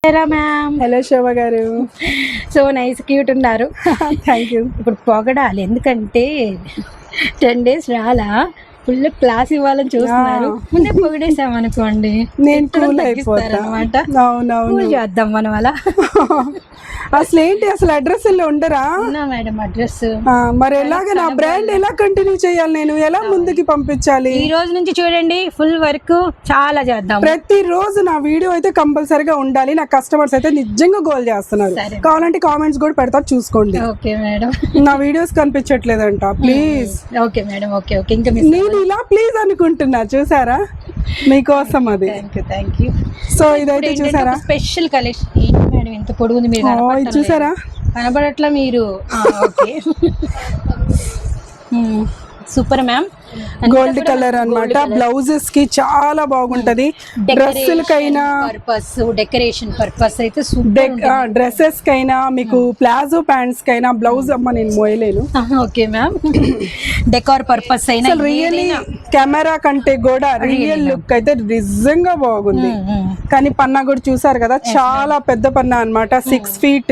Ma'am. Hello శోభ గారు. So nice, cute ఉన్నారు. Thank you. ఇప్పుడు పొగడాలి, ఎందుకంటే 10 days రాలా, ఫుల్ క్లాస్ ఇవ్వాలని చూస్తున్నారు. ముందే పొగిడేసాం అనుకోండి, నేను కూల్ అయిపోతా అనమాట. అవునవును చేద్దాం మనం అలా. అసలు ఏంటి, అసలు అడ్రస్ లో ఉండరా? ఉన్నా మేడం అడ్రస్. మరి ఎలాగ నా బ్రాండ్ ఎలా కంటిన్యూ చేయాలి, నేను ఎలా ముందుకి పంపించాలి? ఈ రోజు నుంచి చూడండి, ఫుల్ వర్క్ చాలా చేద్దాం. ప్రతి రోజు నా వీడియో అయితే కంపల్సరీగా ఉండాలి. నా కస్టమర్స్ అయితే నిజంగా గోల్ చేస్తున్నారు. కావాలంటే కామెంట్స్ కూడా పెడతారు, చూసుకోండి. Okay madam. నా వీడియోస్ కనిపించట్లేదంట, please. Okay madam, okay okay. ఇంకా నేను ఇలా ప్లీజ్ అనుకుంటున్నా, చూసారా? మీకోసం అది. Thank you. సో ఇదైతే చూసారా, స్పెషల్ కలెక్షన్. ఏంటి మేడం ఇంత పొడుగుంది, మీరు ఇది చూసారా? కనబడట్లా మీరు? Okay. Super ma'am. Gold colour అన్నమాట. బ్లౌజెస్ కి చాలా బాగుంటది. డ్రెస్సులకైనా పర్పస్, డెకరేషన్ పర్పస్ అయితే డ్రెస్సెస్ కైనా, మీకు ప్లాజో ప్యాంట్స్ కైనా బ్లౌజ్ అమ్మ నేను మోయలేను. Okay ma'am. డెకార్ పర్పస్ అయినా రియల్లీ కెమెరా కంటే కూడా రియల్ లుక్ అయితే నిజంగా బాగుంది. కానీ పన్నా కూడా చూసారు కదా, చాలా పెద్ద పన్నా అన్నమాట. 6 feet,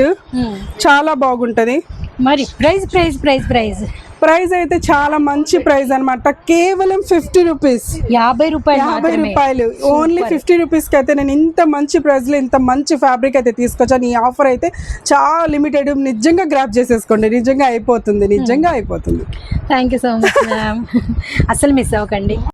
చాలా బాగుంటది. మరి price price price price price అయితే చాలా మంచి ప్రైస్ అన్నమాట. కేవలం 50 రూపీస్, 50 రూపాయలు. ఓన్లీ 50 రూపీస్ కి అయితే నేను ఇంత మంచి ప్రైస్ లో ఇంత మంచి ఫ్యాబ్రిక్ అయితే తీసుకొచ్చాను. ఈ ఆఫర్ అయితే చాలా లిమిటెడ్. నిజంగా గ్రాప్ చేసేసుకోండి, నిజంగా అయిపోతుంది, నిజంగా అయిపోతుంది. Thank you so much ma'am. అసలు మిస్ అవ్వకండి.